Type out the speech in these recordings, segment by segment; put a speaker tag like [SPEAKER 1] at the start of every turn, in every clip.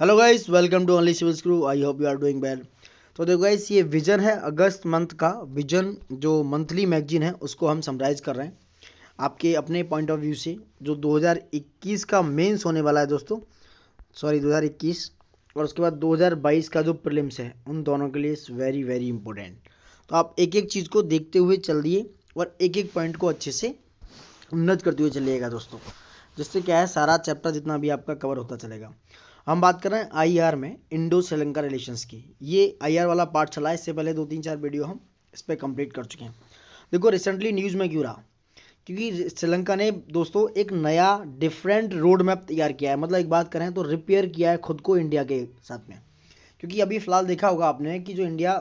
[SPEAKER 1] Hello guys, welcome to only civil screw. I hope you are doing well. तो देखो guys, ये vision है अगस्त मंथ का। विजन जो मंथली मैगजीन है उसको हम समराइज कर रहे हैं आपके अपने पॉइंट ऑफ व्यू से, जो 2021 का मेंस होने वाला है दोस्तों। सॉरी, 2021 और उसके बाद 2022 का जो प्रीलिम्स है, उन दोनों के लिए वेरी वेरी इंपॉर्टेंट। तो आप एक एक चीज़ को देखते हुए चल दिए और एक एक पॉइंट को अच्छे से नोट करते हुए चलिएगा दोस्तों, जिससे क्या है सारा चैप्टर जितना भी आपका कवर होता चलेगा। हम बात कर रहे हैं आईआर में इंडो श्रीलंका रिलेशंस की। ये आईआर वाला पार्ट चला है, इससे पहले 2-3-4 वीडियो हम इस पर कंप्लीट कर चुके हैं। देखो रिसेंटली न्यूज़ में क्यों रहा, क्योंकि श्रीलंका ने दोस्तों एक नया डिफरेंट रोड मैप तैयार किया है। मतलब एक बात करें तो रिपेयर किया है खुद को इंडिया के साथ में। क्योंकि अभी फिलहाल देखा होगा आपने कि जो इंडिया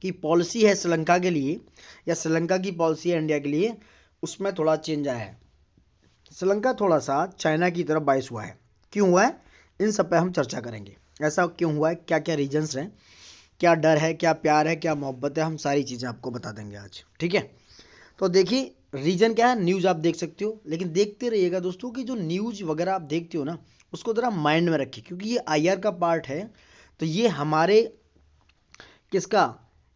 [SPEAKER 1] की पॉलिसी है श्रीलंका के लिए, या श्रीलंका की पॉलिसी है इंडिया के लिए, उसमें थोड़ा चेंज आया है। श्रीलंका थोड़ा सा चाइना की तरफ बाइस हुआ है। क्यों हुआ है, इन सब पे हम चर्चा करेंगे। ऐसा क्यों हुआ है, क्या क्या रीजंस हैं, क्या डर है, क्या प्यार है, क्या मोहब्बत है, हम सारी चीज़ें आपको बता देंगे आज। ठीक है, तो देखिए रीजन क्या है। न्यूज़ आप देख सकते हो, लेकिन देखते रहिएगा दोस्तों कि जो न्यूज़ वगैरह आप देखते हो ना, उसको ज़रा माइंड में रखिए, क्योंकि ये आईआर का पार्ट है। तो ये हमारे किसका,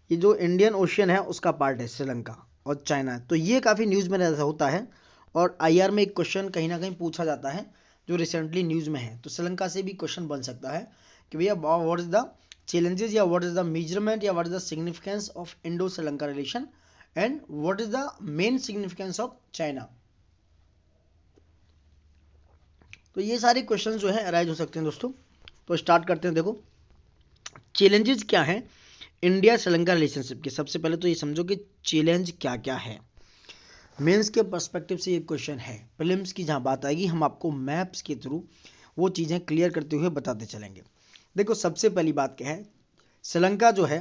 [SPEAKER 1] ये जो इंडियन ओशियन है उसका पार्ट है, श्रीलंका और चाइना। तो ये काफ़ी न्यूज़ में ऐसा होता है। और आईआर में एक क्वेश्चन कहीं ना कहीं पूछा जाता है जो रिसेंटली न्यूज़ में है, तो श्रीलंका से भी क्वेश्चन बन सकता है कि भैया व्हाट इज द चैलेंजेस, या व्हाट इज द मेजरमेंट, या what is the significance of Indo Sri Lanka relation, and what is the main significance of China. तो ये सारे क्वेश्चन जो है अराइज हो सकते हैं दोस्तों। तो स्टार्ट करते हैं। देखो चैलेंजेस क्या हैं इंडिया श्रीलंका रिलेशनशिप के। सबसे पहले तो ये समझो कि चैलेंज क्या क्या है। मेंस के पर्सपेक्टिव से ये क्वेश्चन है, प्रीलिम्स की जहाँ बात आएगी हम आपको मैप्स के थ्रू वो चीज़ें क्लियर करते हुए बताते चलेंगे। देखो सबसे पहली बात क्या है, श्रीलंका जो है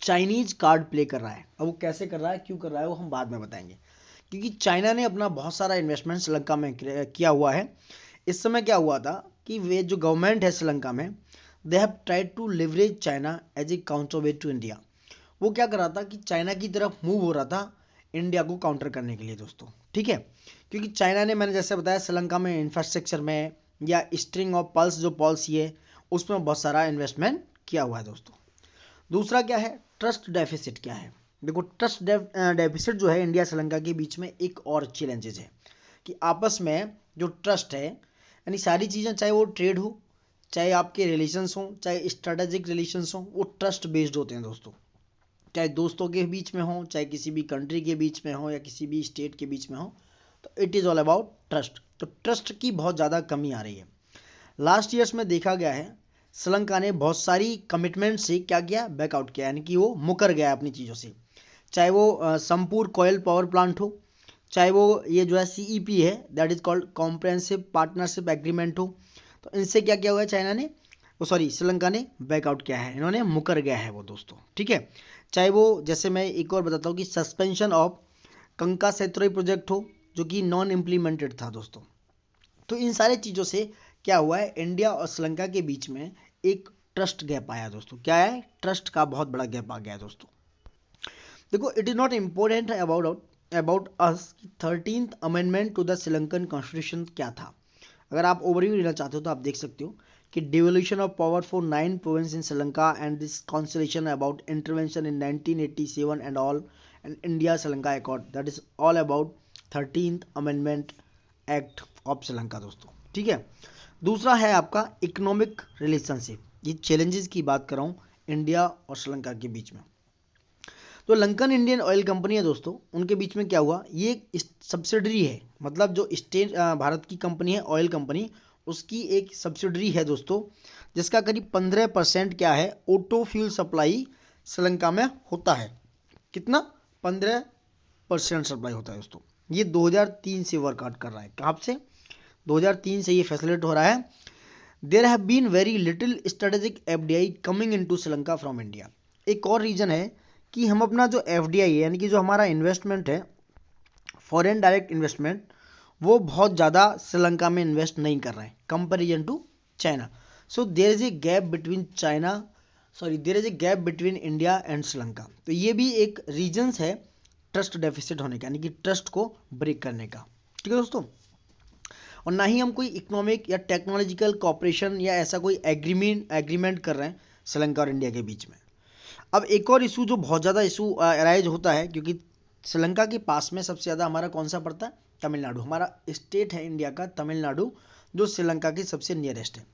[SPEAKER 1] चाइनीज कार्ड प्ले कर रहा है। अब वो कैसे कर रहा है, क्यों कर रहा है, वो हम बाद में बताएंगे। क्योंकि चाइना ने अपना बहुत सारा इन्वेस्टमेंट श्रीलंका में किया हुआ है। इस समय क्या हुआ था कि वे जो गवर्नमेंट है श्रीलंका में, they have tried to leverage China as a counterweight to India. वो क्या कर रहा था कि चाइना की तरफ मूव हो रहा था इंडिया को काउंटर करने के लिए दोस्तों। ठीक है, क्योंकि चाइना ने, मैंने जैसे बताया, श्रीलंका में इंफ्रास्ट्रक्चर में या स्ट्रिंग ऑफ पल्स जो पॉलिसी है उसमें बहुत सारा इन्वेस्टमेंट किया हुआ है दोस्तों। दूसरा क्या है, ट्रस्ट डेफिसिट क्या है। देखो ट्रस्ट डेफिसिट जो है इंडिया श्रीलंका के बीच में एक और चैलेंजेस है कि आपस में जो ट्रस्ट है, यानी सारी चीज़ें, चाहे वो ट्रेड हो, चाहे आपके रिलेशंस हों, चाहे स्ट्रेटेजिक रिलेशंस हों, वो ट्रस्ट बेस्ड होते हैं दोस्तों। चाहे दोस्तों के बीच में हो, चाहे किसी भी कंट्री के बीच में हो, या किसी भी स्टेट के बीच में हो, तो it is all about trust. तो ट्रस्ट की बहुत ज़्यादा कमी आ रही है। लास्ट ईयर्स में देखा गया है श्रीलंका ने बहुत सारी कमिटमेंट से क्या किया, बैकआउट किया, यानी कि वो मुकर गया अपनी चीज़ों से। चाहे वो संपूर्ण कोयल पावर प्लांट हो, चाहे वो ये जो है सीईपी है, that is called comprehensive partnership agreement हो, तो इनसे क्या किया हुआ है चाइना ने, वो सॉरी श्रीलंका ने बैकआउट किया है, इन्होंने मुकर गया है वो दोस्तों। ठीक है, चाहे वो, जैसे मैं एक और बताता हूँ कि सस्पेंशन ऑफ कंका सेतुरई प्रोजेक्ट हो, जो कि नॉन इम्प्लीमेंटेड था दोस्तों। तो इन सारी चीज़ों से क्या हुआ है, इंडिया और श्रीलंका के बीच में एक ट्रस्ट गैप आया दोस्तों। क्या है, ट्रस्ट का बहुत बड़ा गैप आ गया दोस्तों। देखो it is not important about us कि 13th amendment to the Sri Lankan constitution क्या था। अगर आप ओवरव्यू लेना चाहते हो तो आप देख सकते हो कि devolution of power for 9 province in Sri Lanka and this constitution about intervention in 1987 and all, and India Sri Lanka accord, that is all about 13th amendment act of Sri Lanka दोस्तों। ठीक है, दूसरा है आपका इकोनॉमिक रिलेशनशिप। ये चैलेंजेस की बात कर रहा हूँ इंडिया और श्रीलंका के बीच में। तो लंकन इंडियन ऑयल कंपनी है दोस्तों, उनके बीच में क्या हुआ, ये एक सब्सिडरी है, मतलब जो स्टेट भारत की कंपनी है ऑयल कंपनी, उसकी एक सब्सिडरी है दोस्तों, जिसका करीब 15% क्या है, ऑटो फ्यूल सप्लाई श्रीलंका में होता है। कितना, 15% सप्लाई होता है दोस्तों। ये 2003 से वर्कआउट कर रहा है। कहाँ से, 2003 से ये फैसिलिटेट हो रहा है। There have been very little strategic FDI coming into Sri Lanka from India. एक और रीजन है कि हम अपना जो एफडीआई है, यानी कि जो हमारा इन्वेस्टमेंट है, फॉरेन डायरेक्ट इन्वेस्टमेंट, वो बहुत ज़्यादा श्रीलंका में इन्वेस्ट नहीं कर रहे हैं comparison to China. So there is a gap between China, sorry there is a gap between India and Sri Lanka. तो ये भी एक रीजन्स है ट्रस्ट डेफिसिट होने का, यानी कि ट्रस्ट को ब्रेक करने का। ठीक है दोस्तों, और ना ही हम कोई इकोनॉमिक या टेक्नोलॉजिकल कॉपरेशन या ऐसा कोई एग्रीमेंट कर रहे हैं श्रीलंका और इंडिया के बीच में। अब एक और इशू जो बहुत ज़्यादा इशू अराइज होता है, क्योंकि श्रीलंका के पास में सबसे ज़्यादा हमारा कौन सा पड़ता है, तमिलनाडु। हमारा स्टेट है इंडिया का तमिलनाडु, जो श्रीलंका के सबसे नियरेस्ट है।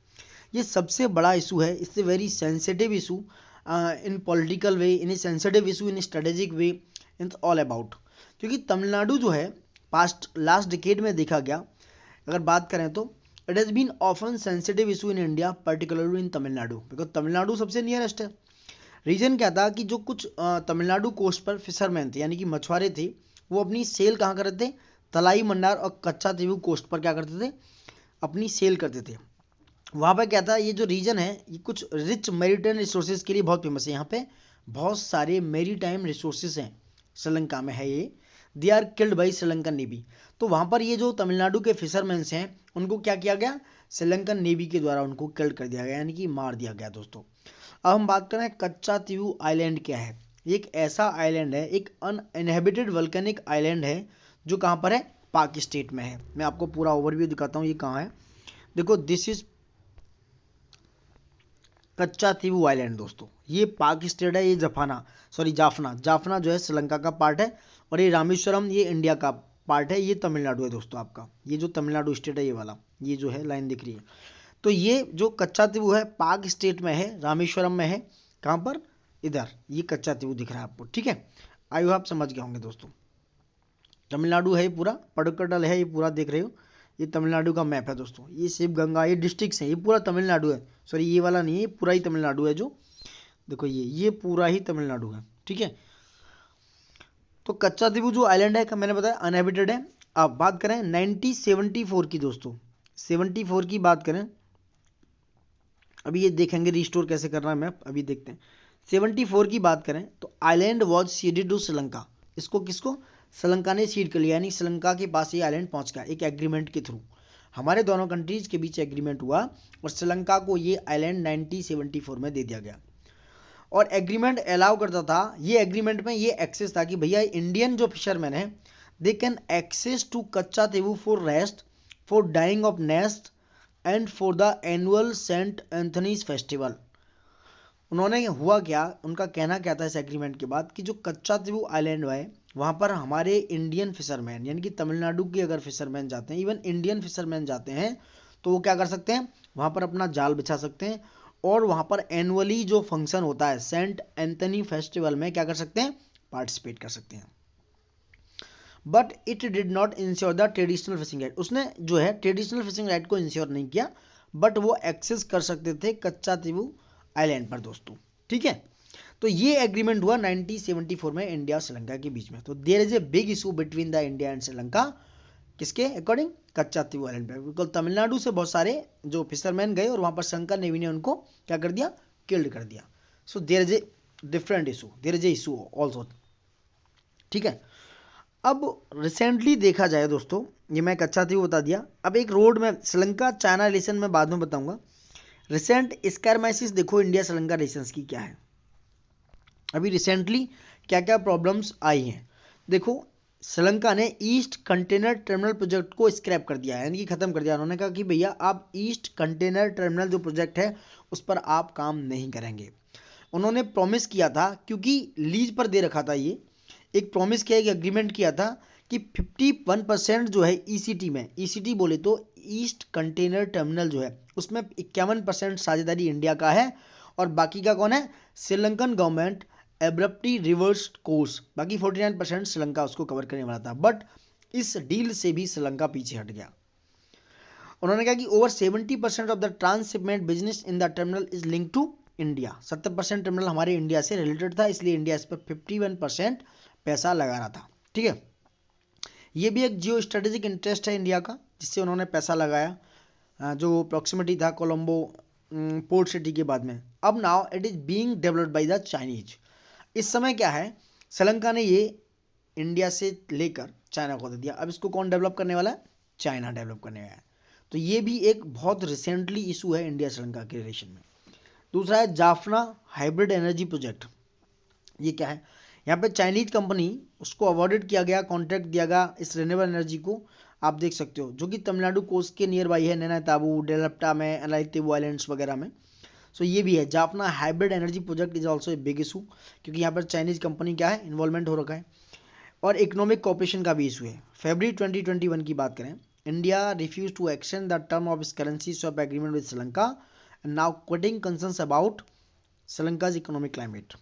[SPEAKER 1] ये सबसे बड़ा इशू है, इससे very sensitive issue in political way, in sensitive issue, in strategic way, in all about. क्योंकि तमिलनाडु जो है लास्ट डिकेड में देखा गया, अगर बात करें तो it has been often sensitive issue in India, particularly in Tamil Nadu, because Tamil Nadu सबसे नियरेस्ट है। रीजन क्या था कि जो कुछ तमिलनाडु कोस्ट पर फिशरमैन थे, यानी कि मछुआरे थे, वो अपनी सेल कहाँ करते थे, तलाई मंडार और कच्चा तीवू कोस्ट पर क्या करते थे, अपनी सेल करते थे। वहाँ पर क्या था, ये जो रीजन है ये कुछ रिच मेरीटाइम रिसोर्सेज के लिए बहुत फेमस है। यहाँ पे बहुत सारे मेरीटाइम रिसोर्सेज हैं, श्रीलंका में है ये, they are killed by Sri Lankan navy. तो वहाँ पर ये जो तमिलनाडु के फिशरमैन्स हैं उनको क्या किया गया, श्रीलंकन नेवी के द्वारा उनको किल्ड कर दिया गया, यानी कि मार दिया गया दोस्तों। अब हम बात करें कच्चा तीवू आइलैंड क्या है। ये एक ऐसा आइलैंड है, एक अनइनहेबिटेड वल्केनिक आइलैंड है, जो कहाँ पर है, पाक स्टेट में है। मैं आपको पूरा ओवरव्यू दिखाता हूँ ये कहाँ है। देखो दिस इज कच्चा तीवू आइलैंड दोस्तों, ये पाक स्टेट है, ये जाफना जो है श्रीलंका का पार्ट है, और ये रामेश्वरम ये इंडिया का पार्ट है, ये तमिलनाडु है दोस्तों आपका। ये जो तमिलनाडु स्टेट है ये वाला, ये जो है लाइन दिख रही है, तो ये जो कच्चा तीवू है पाक स्टेट में है, रामेश्वरम में है। कहाँ पर, इधर ये कच्चा तीवू दिख रहा है आपको, ठीक है। आई होप आप समझ गए होंगे दोस्तों। तमिलनाडु है ये पूरा, पडुक्कल है ये पूरा, देख रहे हो ये तमिलनाडु का मैप है दोस्तों। ये शिवगंगा, ये डिस्ट्रिक्ट्स हैं, ये पूरा तमिलनाडु है, सॉरी ये वाला नहीं है, ये पूरा ही तमिलनाडु है। जो देखो ये पूरा ही तमिलनाडु है, ठीक है। तो कच्चा द्वीप जो आइलैंड है, मैंने बताया अनहेबिटेड है। अब बात करें 1974 की दोस्तों, 74 की बात करें, अभी ये देखेंगे रिस्टोर कैसे करना है मैप, अभी देखते हैं। 74 की बात करें तो island was ceded to Sri Lanka, इसको किसको, श्रीलंका ने सीड कर लिया, यानी श्रीलंका के पास ये आइलैंड पहुंच गया एक एग्रीमेंट के थ्रू। हमारे दोनों कंट्रीज के बीच एग्रीमेंट हुआ और श्रीलंका को ये आइलैंड 1974 में दे दिया गया। और एग्रीमेंट अलाउ करता था, ये एग्रीमेंट में ये एक्सेस था कि भैया इंडियन जो फिशरमैन है they can access to Kachchatheevu for rest, for drying of नेस्ट and for the annual saint Anthony's festival. उन्होंने हुआ क्या, उनका कहना क्या था इस एग्रीमेंट के बाद कि जो कच्चा तीवू आइलैंड है वहाँ पर हमारे इंडियन फिशरमैन, यानी कि तमिलनाडु के अगर फिशरमैन जाते हैं, इवन इंडियन फिशरमैन जाते हैं, तो वो क्या कर सकते हैं, वहाँ पर अपना जाल बिछा सकते हैं और वहाँ पर एनुअली जो फंक्शन होता है सेंट एंथनी फेस्टिवल में क्या कर सकते हैं, पार्टिसिपेट कर सकते हैं। But it did not ensure the traditional fishing right, उसने जो है ट्रेडिशनल फिशिंग राइट को इंश्योर नहीं किया, बट वो एक्सेस कर सकते थे कच्चा तीवू आइलैंड पर दोस्तों, ठीक है। तो ये एग्रीमेंट हुआ 1974 में इंडिया और श्रीलंका के बीच में। तो there is a big issue between the India and Sri Lanka, किसके अकॉर्डिंग, कच्चा तीवू आइलैंड पे। बिल्कुल तमिलनाडु से बहुत सारे जो फिशरमैन गए और वहां पर श्रीलंका नेवी ने उनको क्या कर दिया, किल्ड कर दिया। So there is a different issue, there is a issue also, ठीक है। अब रिसेंटली देखा जाए दोस्तों, ये मैं कच्चा तीवू बता दिया, अब एक रोड में श्रीलंका चाइना रिलेशन में बाद में बताऊंगा। रिसेंट स्कैरमाइसिस देखो इंडिया श्रीलंका रिलेशंस की क्या है, अभी रिसेंटली क्या क्या प्रॉब्लम्स आई हैं। देखो श्रीलंका ने ईस्ट कंटेनर टर्मिनल प्रोजेक्ट को स्क्रैप कर दिया है, यानी कि खत्म कर दिया। उन्होंने कहा कि भैया आप ईस्ट कंटेनर टर्मिनल जो प्रोजेक्ट है उस पर आप काम नहीं करेंगे। उन्होंने प्रॉमिस किया था, क्योंकि लीज पर दे रखा था, ये एक प्रॉमिस किया, एक एग्रीमेंट किया था कि 51% जो है ईसीटी में, ईसीटी बोले तो ईस्ट कंटेनर टर्मिनल जो है उसमें 51% साझेदारी इंडिया का है और बाकी का कौन है, Sri Lankan government abruptly reversed course, बाकी 49% श्रीलंका उसको कवर करने वाला था। बट इस डील से भी श्रीलंका पीछे हट गया। उन्होंने कहा कि over 70% of the transshipment business in the terminal is link to India, 70% terminal हमारे इंडिया से रिलेटेड था, इसलिए इंडिया इस पर 51% पैसा लगा रहा था, ठीक है। ये भी एक जियो स्ट्रेटेजिक इंटरेस्ट है इंडिया का, जिससे उन्होंने पैसा लगाया, जो प्रॉक्सिमिटी था कोलंबो पोर्ट सिटी के बाद में। अब now it is being developed by the Chinese. इस समय क्या है, श्रीलंका ने ये इंडिया से लेकर चाइना को दे दिया, अब इसको कौन डेवलप करने वाला है, चाइना डेवलप करने वाला है। तो ये भी एक बहुत रिसेंटली इशू है इंडिया श्रीलंका के रिलेशन में। दूसरा है जाफना हाइब्रिड एनर्जी प्रोजेक्ट। ये क्या है, यहाँ पे चाइनीज कंपनी उसको अवॉर्डेड किया गया, कॉन्ट्रैक्ट दिया गया इस रिन्यूएबल एनर्जी को आप देख सकते हो, जो कि तमिलनाडु कोस्ट के नियर बाई है, नैना ताबू, डेलप्टा में, एलाइटिव आइलैंड्स वगैरह में। सो ये भी है। Jaffna hybrid energy project is also a big issue, क्योंकि यहाँ पर चाइनीज कंपनी क्या है, इन्वॉल्वमेंट हो रखा है। और इकोनॉमिक कॉपरेशन का भी इशू है। फरवरी 2021 की बात करें, India refuse to extend the term of इस currency swap agreement with Sri Lanka and now quoting concerns about Sri Lanka's economic climate.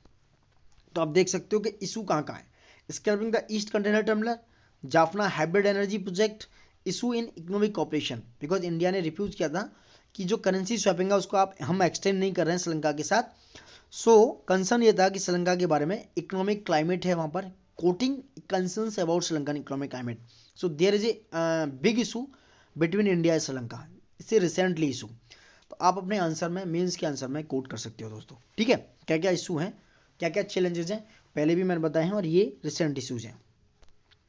[SPEAKER 1] तो आप देख सकते हो कि इशू कहाँ कहाँ है। Scrapping the east container terminal, Jaffna hybrid energy project, issue in economic cooperation, because India ने रिफ्यूज किया था कि जो करेंसी स्वैपिंग है उसको हम एक्सटेंड नहीं कर रहे हैं श्रीलंका के साथ। सो कंसर्न ये था कि श्रीलंका के बारे में इकोनॉमिक क्लाइमेट है वहाँ पर, quoting concerns about Sri Lankan economic climate. So there is a big issue between India and Sri Lanka, इससे रिसेंटली इशू। तो आप अपने आंसर में, मेंस के आंसर में कोट कर सकते हो दोस्तों, ठीक है। क्या क्या इशू हैं, क्या क्या चैलेंजेस हैं, पहले भी मैंने बताए हैं, और ये रिसेंट इशूज हैं।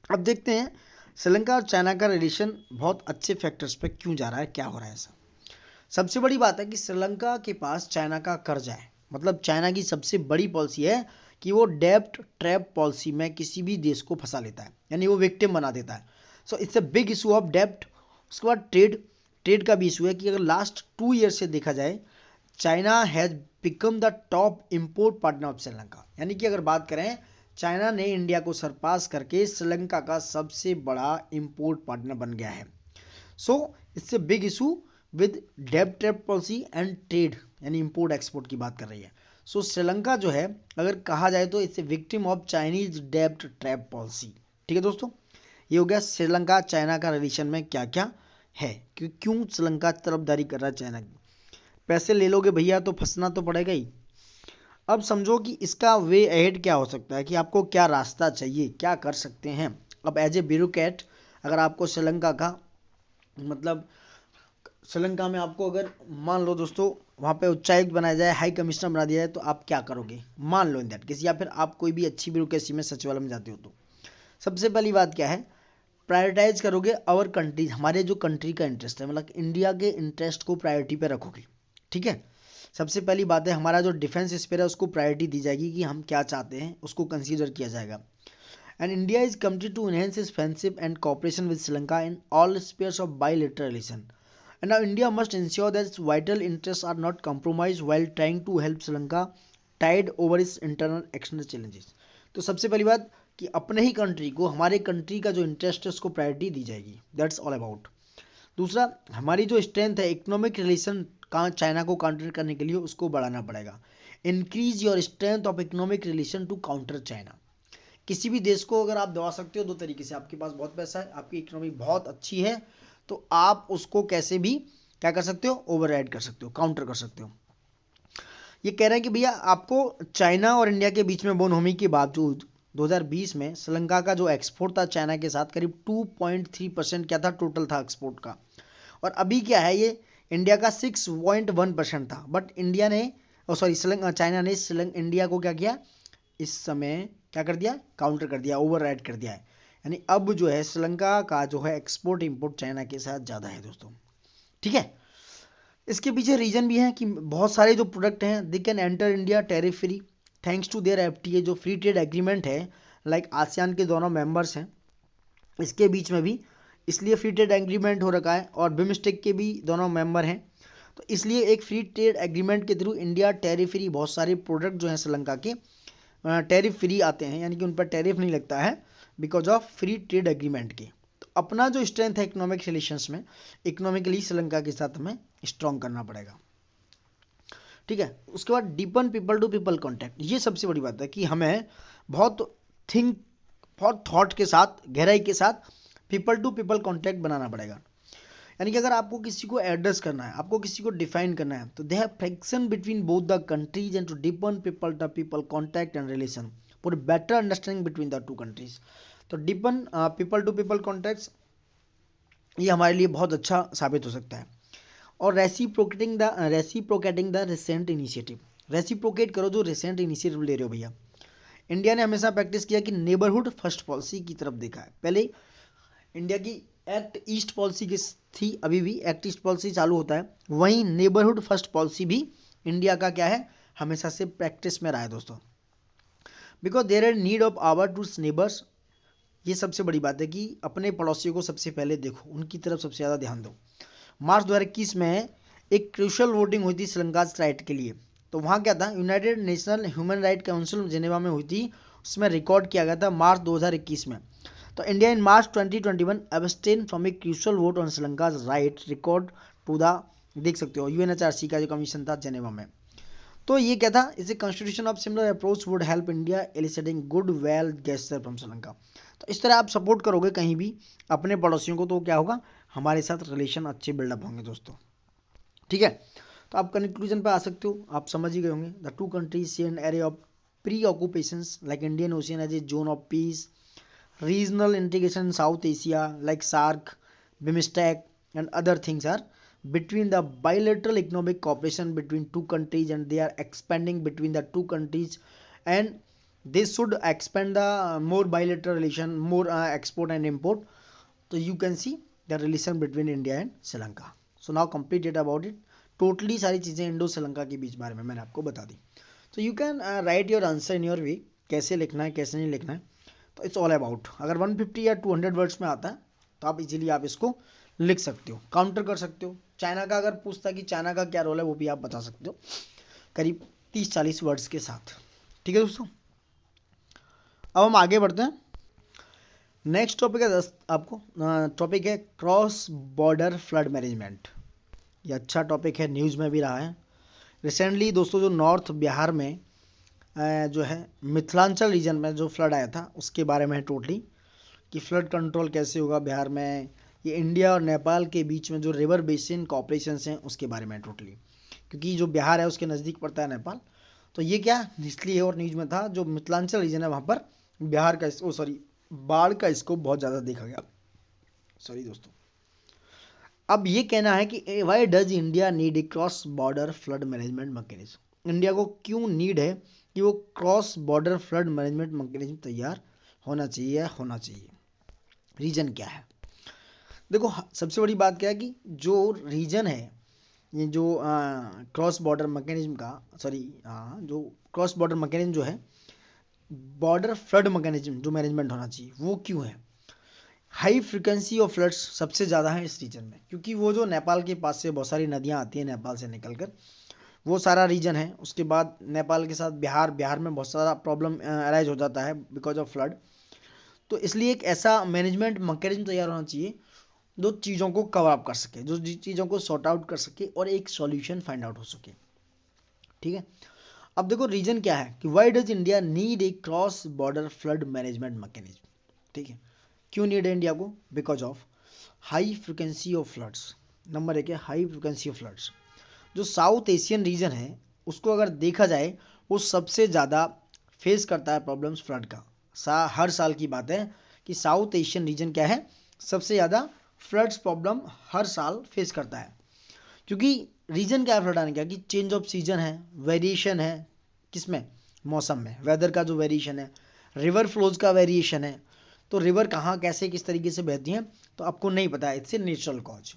[SPEAKER 1] अब देखते हैं श्रीलंका और चाइना का रिलेशन बहुत अच्छे फैक्टर्स पे क्यों जा रहा है, क्या हो रहा है ऐसा। सबसे बड़ी बात है कि श्रीलंका के पास चाइना का कर्जा है, मतलब चाइना की सबसे बड़ी पॉलिसी है कि वो डेब्ट ट्रैप पॉलिसी में किसी भी देश को फंसा लेता है, यानी वो विक्टिम बना देता है। So it's a big issue of डेब्ट। उसके बाद ट्रेड का भी इशू है कि अगर लास्ट 2 ईयर से देखा जाए, China has become the top import partner of Sri Lanka, यानी कि अगर बात करें, चाइना ने इंडिया को सरपास करके श्रीलंका का सबसे बड़ा इंपोर्ट पार्टनर बन गया है। So it's a big issue with डेब्ट ट्रैप पॉलिसी एंड ट्रेड, यानी इंपोर्ट एक्सपोर्ट की बात कर रही है। सो श्रीलंका जो है, अगर कहा जाए तो it's a victim of Chinese डेब्ट ट्रैप पॉलिसी, ठीक है दोस्तों। ये हो गया श्रीलंका चाइना का रिलेशन में क्या क्या है, क्यों श्रीलंका तरफदारी कर रहा है चाइना की। पैसे ले लोगे भैया तो फंसना तो पड़ेगा ही। अब समझो कि इसका वे अहेड क्या हो सकता है, कि आपको क्या रास्ता चाहिए, क्या कर सकते हैं। अब एज ए ब्यूरोक्रेट, अगर आपको श्रीलंका का, मतलब श्रीलंका में आपको अगर मान लो दोस्तों वहाँ पे उच्चायुक्त बनाया जाए, हाई कमिश्नर बना दिया जाए, तो आप क्या करोगे, मान लो इन दैट केस, या फिर आप कोई भी अच्छी ब्यूरोक्रेसी में सचिवालय में जाते हो, तो सबसे पहली बात क्या है, प्रायोरिटाइज करोगे अवर कंट्री, हमारे जो कंट्री का इंटरेस्ट है, मतलब इंडिया के इंटरेस्ट को प्रायोरिटी पे रखोगे, ठीक है। सबसे पहली बात है, हमारा जो डिफेंस स्पेयर है उसको प्रायोरिटी दी जाएगी, कि हम क्या चाहते हैं उसको कंसीडर किया जाएगा। And India is committed to enhance its friendship and cooperation with Sri Lanka in all spheres of bilateral relation. And now India must ensure that its vital interests are not compromised while trying to help Sri Lanka tide over its internal external challenges। तो सबसे पहली बात कि अपने ही country को, हमारे country का जो इंटरेस्ट है उसको प्रायोरिटी दी जाएगी, दैट्स ऑल अबाउट। दूसरा, हमारी जो स्ट्रेंथ है इकोनॉमिक रिलेशन का चाइना को काउंटर करने के लिए, उसको बढ़ाना पड़ेगा। Increase your strength of economic relation to counter China. किसी भी देश को अगर आप दबा सकते हो दो तरीके से, आपके पास बहुत पैसा है, आपकी इकोनॉमी बहुत अच्छी है, तो आप उसको कैसे भी क्या कर सकते हो, ओवरराइड कर सकते हो, काउंटर कर सकते हो। ये कह रहे हैं कि भैया आपको चाइना और इंडिया के बीच में बोनहोमी के बावजूद 2020 में श्रीलंका का जो एक्सपोर्ट था चाइना के साथ करीब 2.3% क्या था, टोटल था एक्सपोर्ट का। और अभी क्या है, ये इंडिया का 6.1% था, बट इंडिया ने, चाइना ने इंडिया को क्या किया, इस समय क्या कर दिया, काउंटर कर दिया, ओवरराइड कर दिया है। यानी अब जो है श्रीलंका का जो है एक्सपोर्ट इंपोर्ट चाइना के साथ ज़्यादा है दोस्तों, ठीक है। इसके पीछे रीजन भी है कि बहुत सारे जो प्रोडक्ट हैं they can enter India tariff free thanks to their FTA, जो फ्री ट्रेड एग्रीमेंट है, लाइक आसियान के दोनों मेंबर्स हैं, इसके बीच में भी इसलिए फ्री ट्रेड एग्रीमेंट हो रखा है, और बिमस्टेक के भी दोनों मेंबर हैं, तो इसलिए एक फ्री ट्रेड एग्रीमेंट के थ्रू इंडिया टैरिफ फ्री बहुत सारे प्रोडक्ट जो हैं श्रीलंका के टैरिफ फ्री आते हैं, यानी कि उन पर टैरिफ नहीं लगता है because of free trade agreement के। तो अपना जो स्ट्रेंथ है इकोनॉमिक रिलेशंस में, इकोनॉमिकली श्रीलंका के साथ हमें स्ट्रॉन्ग करना पड़ेगा, ठीक है। उसके बाद deepen people to people contact, ये सबसे बड़ी बात है कि हमें बहुत थॉट के साथ, गहराई के साथ पीपल टू पीपल कॉन्टैक्ट बनाना पड़ेगा। यानी कि अगर आपको किसी को एड्रेस करना है, आपको किसी को डिफाइन करना है, तो they have friction between both the countries and to deepen people to people contact and relation for better understanding between the two countries. तो deepen people to people contacts, ये हमारे लिए बहुत अच्छा साबित हो सकता है। और reciprocating the recent initiative, reciprocate करो जो रिसेंट इनिशिएटिव ले रहे हो भैया। इंडिया ने हमेशा प्रैक्टिस किया कि नेबरहुड फर्स्ट पॉलिसी की तरफ देखा है। पहले इंडिया की एक्ट ईस्ट पॉलिसी की थी, अभी भी एक्ट ईस्ट पॉलिसी चालू होता है, वहीं नेबरहुड फर्स्ट पॉलिसी भी इंडिया का क्या है, हमेशा से प्रैक्टिस में रहा है दोस्तों। Because there are need of our two neighbours, ये सबसे बड़ी बात है कि अपने पड़ोसियों को सबसे पहले देखो, उनकी तरफ सबसे ज़्यादा ध्यान दो। मार्च 2021 में एक क्रूशल वोटिंग हुई थी श्रीलंका राइट के लिए। तो वहाँ क्या था, United national human right council Geneva में हुई थी, उसमें रिकॉर्ड किया गया था मार्च 2021 में। तो India in March 2021 abstain from a crucial vote on Sri Lanka right record to the, देख सकते हो यूएनएचआरसी का जो कमीशन था जेनेवा में। तो ये क्या था, इसे constitution of similar approach would help India eliciting goodwill gesture from Sri Lanka. तो इस तरह आप सपोर्ट करोगे कहीं भी अपने पड़ोसियों को, तो क्या होगा, हमारे साथ रिलेशन अच्छे बिल्डअप होंगे दोस्तों। ठीक है, तो आप कंक्लूजन पे आ सकते हो, आप समझ ही गए होंगे। The two countries share an array of preoccupations like Indian ocean as a zone of peace, regional integration in South Asia like SAARC, BIMSTEC and other things are between the bilateral economic cooperation between two countries, and they are expanding between the two countries, and they should expand the more bilateral relation, more export and import. So you can see the relation between India and Sri Lanka. So now completed about it. Totally सारी चीज़ें Indo Sri Lanka के बीच बारे में मैंने आपको बता दी। So you can write your answer in your way, कैसे लिखना है कैसे नहीं लिखना है, तो इट्स ऑल अबाउट। अगर 150 या 200 वर्ड्स में आता है तो आप इजीली आप इसको लिख सकते हो, काउंटर कर सकते हो। चाइना का अगर पूछता कि चाइना का क्या रोल है, वो भी आप बता सकते हो करीब 30-40 वर्ड्स के साथ। ठीक है दोस्तों, अब हम आगे बढ़ते हैं। नेक्स्ट टॉपिक है आपको टॉपिक है क्रॉस बॉर्डर फ्लड मैनेजमेंट। ये अच्छा टॉपिक है, न्यूज़ में भी रहा है रिसेंटली दोस्तों। जो नॉर्थ बिहार में जो है मिथिलांचल रीजन में जो फ्लड आया था उसके बारे में है टोटली, कि फ्लड कंट्रोल कैसे होगा बिहार में। ये इंडिया और नेपाल के बीच में जो रिवर बेसिन कॉपरेशंस हैं उसके बारे में है टोटली, क्योंकि जो बिहार है उसके नज़दीक पड़ता है नेपाल। तो ये क्या इसलिए और न्यूज़ में था, जो मिथिलांचल रीजन है वहाँ पर बिहार का बाढ़ का इसको बहुत ज़्यादा देखा गया। सॉरी दोस्तों, अब ये कहना है कि why does India need a cross border flood management mechanism. India को क्यों नीड है कि वो cross border flood management mechanism तैयार होना चाहिए। रीजन क्या है, देखो सबसे बड़ी बात क्या है कि जो रीजन है, ये जो क्रॉस बॉर्डर मैकेनिज्म का जो क्रॉस बॉर्डर मैकेनिज्म जो है, बॉर्डर फ्लड मैकेनिज्म जो मैनेजमेंट होना चाहिए वो क्यों है। हाई फ्रिक्वेंसी ऑफ फ्लड्स सबसे ज़्यादा है इस रीजन में, क्योंकि वो जो नेपाल के पास से बहुत सारी नदियाँ आती हैं नेपाल से निकलकर, वो सारा रीजन है। उसके बाद नेपाल के साथ बिहार में बहुत सारा प्रॉब्लम अराइज हो जाता है बिकॉज ऑफ फ्लड। तो इसलिए एक ऐसा मैनेजमेंट मैकेनिज्म तैयार होना चाहिए जो चीज़ों को कवर अप कर सके, जो चीज़ों को सॉर्ट आउट कर सके और एक सॉल्यूशन फाइंड आउट हो सके। ठीक है, अब देखो रीजन क्या है कि why does India need a cross border flood management mechanism. ठीक है, क्यों नीड है इंडिया को, because of high frequency of floods. Number 1 है हाई फ्रिक्वेंसी ऑफ फ्लड्स। जो साउथ एशियन रीजन है उसको अगर देखा जाए, वो सबसे ज़्यादा फेस करता है प्रॉब्लम्स फ्लड का। हर साल की बात है कि साउथ एशियन रीजन क्या है, सबसे ज़्यादा फ्लड्स प्रॉब्लम हर साल फेस करता है। क्योंकि रीजन क्या है फ्लड आने का, कि चेंज ऑफ सीजन है, वेरिएशन है किसमें, मौसम में, वेदर का जो वेरिएशन है, रिवर फ्लोज का वेरिएशन है। तो रिवर कहाँ कैसे किस तरीके से बहती हैं तो आपको नहीं पता है, इससे नेचुरल कॉज।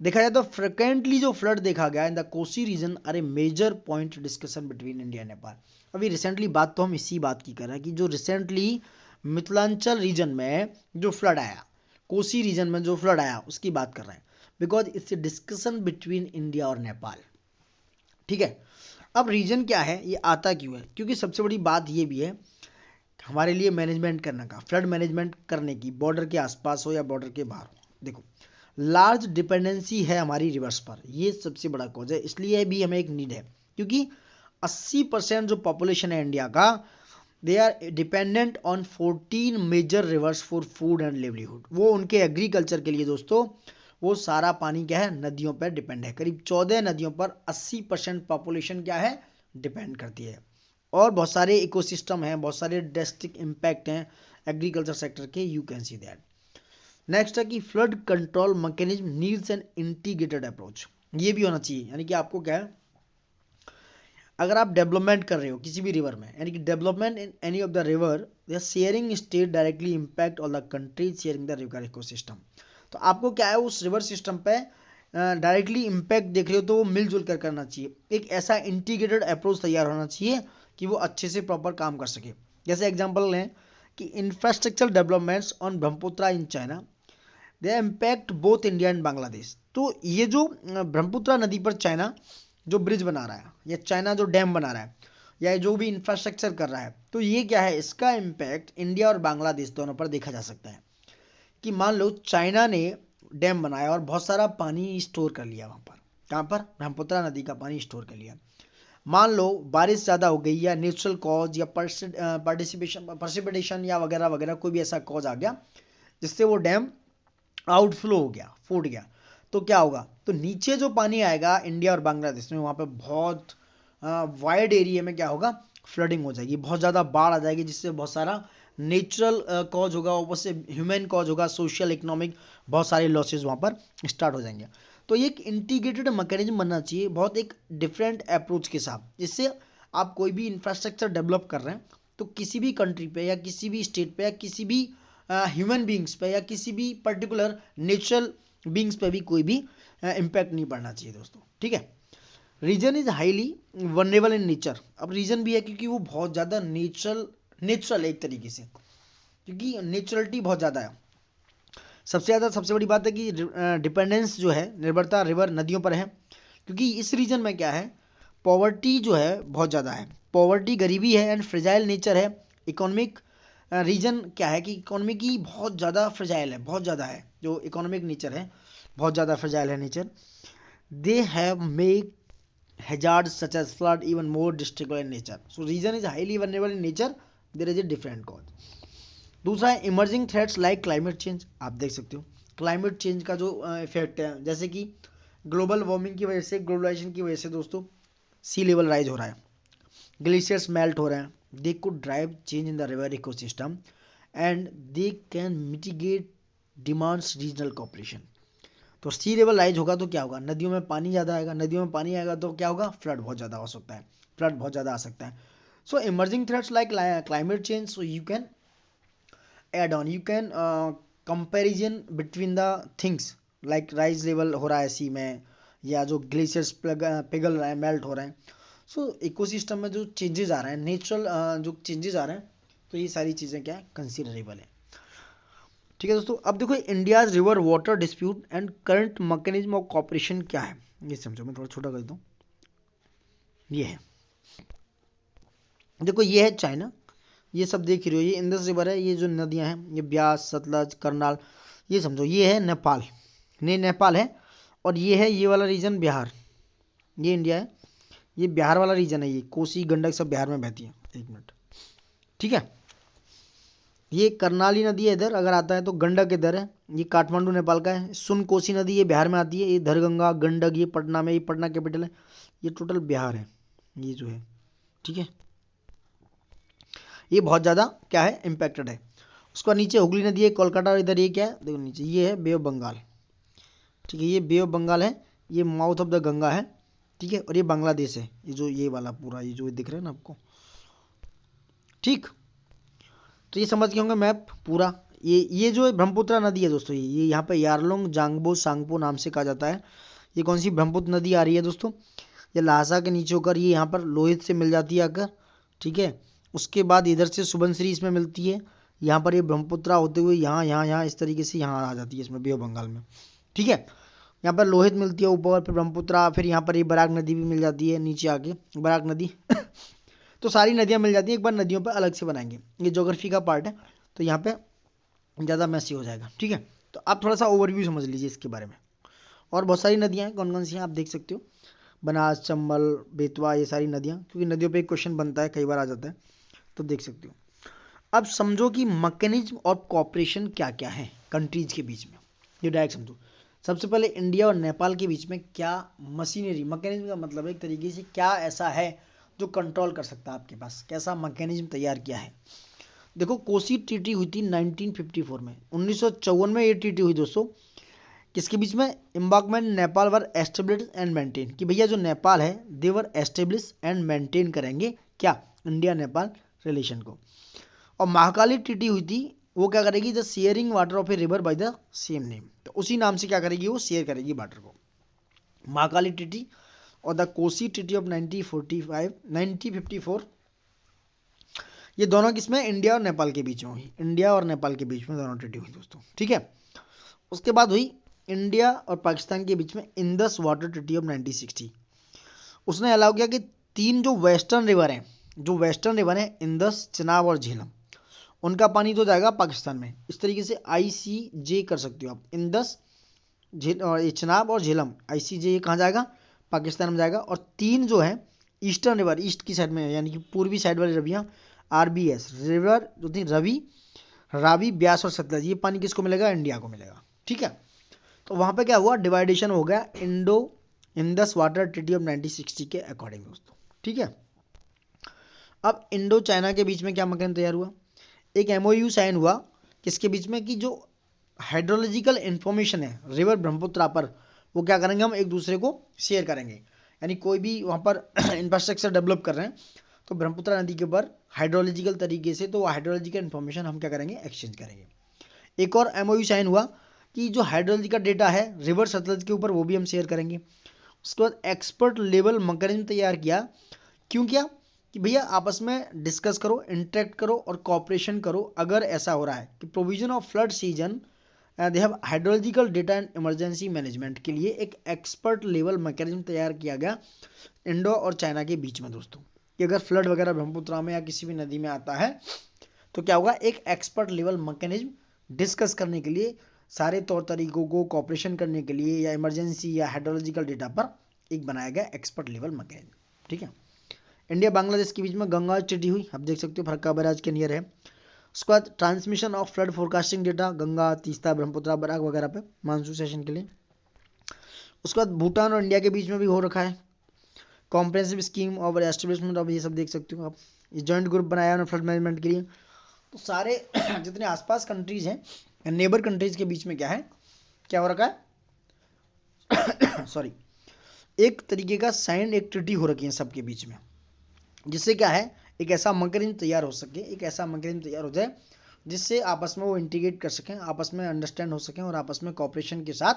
[SPEAKER 1] देखा जाए तो फ्रिक्वेंटली जो फ्लड देखा गया in the Kosi region are a major point discussion between India and Nepal. अभी रिसेंटली बात तो हम इसी बात की कर रहे हैं कि जो रिसेंटली मिथिलांचल रीजन में जो फ्लड आया, कोसी रीजन में जो फ्लड आया उसकी बात कर रहे हैं, because it's a discussion between India और नेपाल। ठीक है, अब रीजन क्या है, ये आता क्यों है, क्योंकि सबसे बड़ी बात ये भी है हमारे लिए मैनेजमेंट करने का, फ्लड मैनेजमेंट करने की, बॉर्डर के आसपास हो या बॉर्डर के बाहर हो। देखो लार्ज डिपेंडेंसी है हमारी रिवर्स पर, ये सबसे बड़ा कॉज है, इसलिए भी हमें एक नीड है, क्योंकि 80% जो पॉपुलेशन है इंडिया का, they are dependent on 14 major rivers for food and livelihood. वो उनके एग्रीकल्चर के लिए दोस्तों वो सारा पानी क्या है, नदियों पर डिपेंड है। करीब 14 नदियों पर 80% पॉपुलेशन क्या है, डिपेंड करती है। और बहुत सारे इकोसिस्टम हैं, बहुत सारे ड्रास्टिक इम्पैक्ट हैं एग्रीकल्चर सेक्टर के, you can see that. Next है कि flood control mechanism needs an integrated approach. ये भी होना चाहिए, यानी कि आपको क्या है, अगर आप डेवलपमेंट कर रहे हो किसी भी रिवर में, यानी कि development in any of the river, they are sharing state directly impact on the countries sharing the river ecosystem. तो आपको क्या है उस रिवर सिस्टम पे डायरेक्टली इम्पैक्ट देख रहे हो तो वो मिलजुल कर करना चाहिए। एक ऐसा इंटीग्रेटेड अप्रोच तैयार होना चाहिए कि वो अच्छे से प्रॉपर काम कर सके। जैसे एग्जांपल लें कि कि infrastructure developments on Brahmaputra in China they impact both India and Bangladesh. तो ये जो ब्रह्मपुत्रा नदी पर चाइना जो ब्रिज बना रहा है या चाइना जो डैम बना रहा है या जो भी इंफ्रास्ट्रक्चर कर रहा है, तो ये क्या है, इसका इम्पैक्ट इंडिया और बांग्लादेश दोनों पर देखा जा सकता है। कि मान लो चाइना ने डैम बनाया और बहुत सारा पानी स्टोर कर लिया वहाँ पर, कहाँ पर, ब्रह्मपुत्रा नदी का पानी स्टोर कर लिया। मान लो बारिश ज़्यादा हो गई या नेचुरल कॉज या प्रेसिपिटेशन या वगैरह वगैरह कोई भी ऐसा कॉज आ गया जिससे वो डैम आउटफ्लो हो गया, फूट गया, तो क्या होगा, तो नीचे जो पानी आएगा इंडिया और बांग्लादेश में, वहाँ पे बहुत वाइड एरिया में क्या होगा, फ्लडिंग हो जाएगी, बहुत ज़्यादा बाढ़ आ जाएगी, जिससे बहुत सारा नेचुरल कॉज होगा, ऊपर से ह्यूमन कॉज होगा, सोशल इकोनॉमिक बहुत सारे लॉसेज वहाँ पर स्टार्ट हो जाएंगे। तो ये एक इंटीग्रेटेड मैकेनिज्म बनना चाहिए, बहुत एक डिफरेंट अप्रोच के साथ, जिससे आप कोई भी इंफ्रास्ट्रक्चर डेवलप कर रहे हैं तो किसी भी कंट्री पे या किसी भी स्टेट पे या किसी भी ह्यूमन बींग्स पे या किसी भी पर्टिकुलर नेचुरल बींग्स पे भी कोई भी इम्पैक्ट नहीं पड़ना चाहिए दोस्तों, ठीक है। Region is highly vulnerable in nature. अब रीजन भी है क्योंकि वो बहुत ज़्यादा नेचुरल एक तरीके से, क्योंकि नेचुरलिटी बहुत ज़्यादा है। सबसे बड़ी बात है कि डिपेंडेंस जो है, निर्भरता रिवर नदियों पर है, क्योंकि इस रीजन में क्या है, पॉवर्टी जो है बहुत ज़्यादा है, पॉवर्टी गरीबी है एंड फ्रेजाइल नेचर है। इकोनॉमिक रीजन क्या है कि इकोनॉमी की बहुत ज़्यादा फ्रेजाइल है, बहुत ज़्यादा है, जो इकोनॉमिक नेचर है बहुत ज़्यादा फ्रेजाइल है nature. They have make hazards such as flood even more destructive in nature. So region is highly vulnerable in nature. There is a different cause. दूसरा है emerging threats like climate change. आप देख सकते हो climate change का जो effect है, जैसे कि ग्लोबल वार्मिंग की वजह से, ग्लोबलाइजेशन की वजह से दोस्तों सी लेवल राइज हो रहा है, ग्लेशियर्स मेल्ट हो रहे हैं, they could drive change in the river ecosystem and they can mitigate demands regional cooperation. तो सी लेवल राइज होगा तो क्या होगा, नदियों में पानी ज़्यादा आएगा, नदियों में पानी आएगा तो क्या होगा, फ्लड बहुत ज़्यादा हो सकता है, फ्लड बहुत ज़्यादा आ सकता है। So emerging threats like climate change, so you can add on, you can comparison between the things like rise level हो रहा है सी में, या जो ग्लेशियर्स पिघल रहे हैं, मेल्ट हो रहे हैं। सो इकोसिस्टम में जो चेंजेस आ रहे हैं, नेचुरल जो चेंजेस आ रहे हैं, तो ये सारी चीज़ें क्या है, कंसिडरेबल है, ठीक है दोस्तों। अब देखो India's river water dispute and current mechanism of corporation क्या है, ये समझो। मैं थोड़ा छोटा कर दूं, ये है, देखो ये है चाइना, ये सब देख रहे हो, ये इंडस रिवर है, ये जो नदियां हैं, ये ब्यास, सतलज, करनाल, ये समझो। ये है नेपाल, नेपाल है, और ये है ये वाला रीजन बिहार, ये इंडिया है, ये बिहार वाला रीजन है, ये कोसी गंडक सब बिहार में बहती है। एक मिनट, ठीक है। ये करनाली नदी है इधर अगर आता है, तो गंडक इधर है, ये काठमांडू नेपाल का है। सुन कोसी नदी ये बिहार में आती है, ये दरगंगा, गंडक ये पटना में, ये पटना कैपिटल है, ये टोटल बिहार है, ये जो है, ठीक है। ये बहुत ज़्यादा क्या है, इम्पैक्टेड है। उसका नीचे हुगली नदी है, कोलकाता, और इधर ये क्या है, देखो नीचे ये है बे ऑफ बंगाल, ठीक है, ये बे ऑफ बंगाल है, ये माउथ ऑफ द गंगा है, ठीक है, और ये बांग्लादेश है, ये जो ये वाला पूरा ये जो दिख रहा है ना आपको, ठीक। तो ये समझ गए होंगे मैप पूरा। ये जो ब्रह्मपुत्र नदी है दोस्तों, ये यहाँ पे यारलुंग जांगबो सांगपो नाम से कहा जाता है। ये कौन सी ब्रह्मपुत्र नदी आ रही है दोस्तों, ये लहासा के नीचे होकर ये यहाँ पर लोहित से मिल जाती है आकर, ठीक है। उसके बाद इधर से सुबनसिरी इसमें मिलती है, यहाँ पर ये ब्रह्मपुत्र होते हुए यहाँ इस तरीके से यहाँ आ जाती है, इसमें बे ऑफ बंगाल में, ठीक है। यहाँ पर लोहित मिलती है ऊपर, फिर ब्रह्मपुत्र, फिर यहाँ पर ये बराक नदी भी मिल जाती है नीचे आके, बराक नदी तो सारी नदियाँ मिल जाती हैं। एक बार नदियों पर अलग से बनाएंगे, ये ज्योग्राफी का पार्ट है, तो यहाँ पे ज़्यादा मैसी हो जाएगा, ठीक है। तो आप थोड़ा सा ओवरव्यू समझ लीजिए इसके बारे में। और बहुत सारी नदियाँ हैं, कौन कौन सी हैं आप देख सकते हो, बनास, चंबल, बेतवा, ये सारी नदियाँ, क्योंकि नदियों पे एक क्वेश्चन बनता है, कई बार आ जाता है, तो देख सकते हो। अब समझो कि मैकेनिज्म और कॉपरेशन क्या क्या है कंट्रीज के बीच में, ये डायरेक्ट समझो। सबसे पहले इंडिया और नेपाल के बीच में क्या मशीनरी, मैकेनिज्म का मतलब एक तरीके से क्या ऐसा है जो कंट्रोल कर सकता है, आपके पास कैसा मैकेनिज्म तैयार किया है। देखो कोसी ट्रीटी हुई थी 1954 में, 1954 में ये ट्रीटी हुई दोस्तों, किसके बीच में, embankment Nepal were establish and maintain, कि भैया जो नेपाल है दे वर एस्टेब्लिश एंड मेंटेन करेंगे क्या, इंडिया नेपाल रिलेशन को। और महाकाली ट्रीटी हुई थी, वो क्या करेगी, the sharing water of a river by the same name, तो उसी नाम से क्या करेगी, वो शेयर करेगी वाटर को, महाकाली ट्रीटी। और द कोसी ट्रीटी ऑफ 1954, ये दोनों किसमें, इंडिया और नेपाल के बीच में हुई, इंडिया और नेपाल के बीच में दोनों ट्रीटी हुई दोस्तों, ठीक है। उसके बाद हुई इंडिया और पाकिस्तान के बीच में इंडस वाटर ट्रीटी ऑफ 1960। उसने अलाउ किया कि 3 जो वेस्टर्न रिवर हैं, जो वेस्टर्न रिवर हैं इंडस, चिनाब और झेलम, उनका पानी तो जाएगा पाकिस्तान में। इस तरीके से ICJ कर सकते हो आप, इंडस, चिनाब और झेलम, ICJ कहाँ जाएगा, पाकिस्तान में जाएगा। और 3 जो है ईस्टर्न रिवर, ईस्ट की साइड में यानी कि पूर्वी साइड वाली रवियाँ, RBS रिवर जो थी, रवि, रावी, ब्यास और सतलज, ये पानी किसको मिलेगा, इंडिया को मिलेगा, ठीक है। तो वहाँ पे क्या हुआ, डिवाइडेशन हो गया Indo Indus water treaty of 1960 के अकॉर्डिंग दोस्तों, ठीक है। अब इंडो चाइना के बीच में क्या मैकेनिज्म तैयार हुआ, एक MOU साइन हुआ किसके बीच में, कि जो हाइड्रोलॉजिकल इंफॉर्मेशन है रिवर ब्रह्मपुत्रा पर, वो क्या करेंगे, हम एक दूसरे को शेयर करेंगे। यानी कोई भी वहाँ पर इंफ्रास्ट्रक्चर डेवलप कर रहे हैं तो ब्रह्मपुत्रा नदी के ऊपर हाइड्रोलॉजिकल तरीके से, तो हाइड्रोलॉजिकल इन्फॉर्मेशन हम क्या करेंगे, एक्सचेंज करेंगे। एक और MOU साइन हुआ कि जो हाइड्रोलॉजिकल डेटा है रिवर सतलज के ऊपर, वो भी हम शेयर करेंगे। उसके बाद एक्सपर्ट लेवल मैकेनिज्म तैयार किया। क्यों किया, कि भैया आपस में डिस्कस करो, इंटरेक्ट करो और कॉपरेशन करो। अगर ऐसा हो रहा है कि provision of flood season they have hydrological data and emergency management के लिए एक एक्सपर्ट लेवल मैकेनिज्म तैयार किया गया इंडो और चाइना के बीच में दोस्तों, कि अगर फ्लड वगैरह ब्रह्मपुत्रा में या किसी भी नदी में आता है तो क्या होगा, एक एक्सपर्ट लेवल मैकेनिज्म डिस्कस करने के लिए, सारे तौर तरीकों को कॉपरेशन करने के लिए, या इमरजेंसी या हाइड्रोलॉजिकल डेटा पर एक बनाया गया एक्सपर्ट लेवल मैकेनिज्म, ठीक है। इंडिया बांग्लादेश के बीच में गंगा ट्रीटी हुई, आप देख सकते हो फरक्का बैराज के नियर है। उसके बाद transmission of flood forecasting data Ganga, Teesta, Brahmaputra, Barak वगैरह पे मानसून सेशन के लिए। उसके बाद भूटान और इंडिया के बीच में भी हो रखा है comprehensive scheme of establishment of, ये सब देख सकते हो आप, ये जॉइंट ग्रुप बनाया है फ्लड मैनेजमेंट के लिए। तो सारे जितने आसपास कंट्रीज हैं, नेबर कंट्रीज के बीच में क्या है, क्या हो रखा है सॉरी, एक तरीके का साइन, एक ट्रीटी हो रखी है सबके बीच में, जिससे क्या है, एक ऐसा मैकेनिज्म तैयार हो सके, एक ऐसा मैकेनिज्म तैयार हो जाए जिससे आपस में वो इंटीग्रेट कर सकें, आपस में अंडरस्टैंड हो सकें और आपस में कॉपरेशन के साथ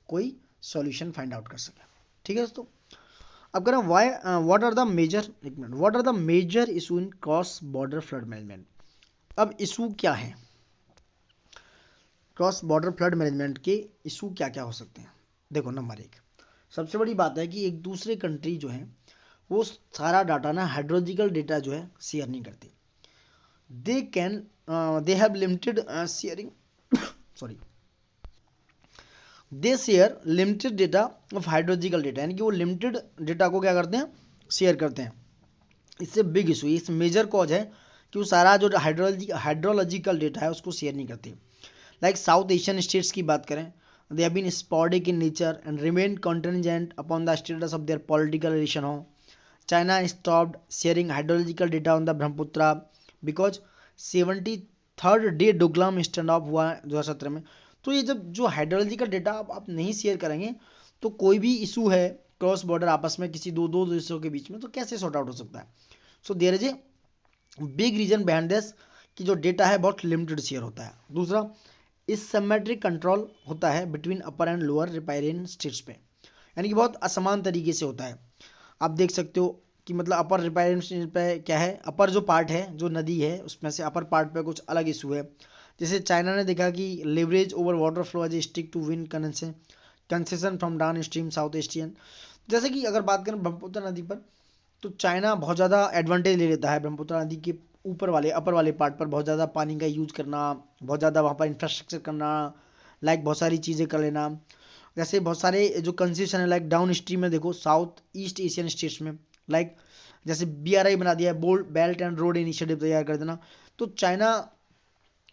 [SPEAKER 1] कोई सॉल्यूशन फाइंड आउट कर सकें, ठीक है दोस्तों। अब करें why what are the major, एक मिनट, what are the major issue in cross border flood management. अब इशू क्या है, क्रॉस बॉर्डर फ्लड मैनेजमेंट के इशू क्या क्या हो सकते हैं। देखो, नंबर 1 सबसे बड़ी बात है कि एक दूसरे कंट्री जो है वो सारा डाटा ना, हाइड्रोलॉजिकल डेटा जो है शेयर नहीं करते। They have limited sharing sorry they share limited data of hydrological data, यानी कि वो लिमिटेड डेटा को क्या करते हैं, शेयर करते हैं। इससे बिग इशू, इस मेजर कॉज है कि वो सारा जो हाइड्रोलॉजिकल डेटा है उसको शेयर नहीं करते। लाइक साउथ एशियन स्टेट्स की बात करें, they have been sporadic in nature and remain contingent upon the status of their political relation हो। China stopped sharing hydrological data on the Brahmaputra because 73rd day Doklam stand of हुआ 2017 में। तो ये जब जो हाइड्रोलॉजिकल डेटा आप नहीं share करेंगे तो कोई भी इशू है क्रॉस बॉर्डर आपस में किसी दो देशों के बीच में, तो कैसे सॉर्ट आउट हो सकता है। So there is a big reason behind this कि जो डेटा है बहुत लिमिटेड शेयर होता है। दूसरा, इसिमेट्रिक कंट्रोल होता है between upper and lower riparian states पे, यानी कि बहुत असमान तरीके से होता है। आप देख सकते हो कि मतलब अपर रिपायरेशन पे क्या है, अपर जो पार्ट है, जो नदी है उसमें से अपर पार्ट पे कुछ अलग इशू है। जैसे चाइना ने देखा कि leverage over water flow as stick to win concession from downstream South Asian. जैसे कि अगर बात करें ब्रह्मपुत्र नदी पर, तो चाइना बहुत ज़्यादा एडवांटेज ले लेता है ब्रह्मपुत्र नदी के ऊपर वाले अपर वाले पार्ट पर, बहुत ज़्यादा पानी का यूज करना, बहुत ज़्यादा वहाँ पर इंफ्रास्ट्रक्चर करना, लाइक बहुत सारी चीज़ें कर लेना। जैसे बहुत सारे जो कंसेशन है लाइक डाउन स्ट्रीम में, देखो साउथ ईस्ट एशियन स्टेट्स में, लाइक जैसे BRI बना दिया है, bold belt and road initiative तैयार कर देना। तो चाइना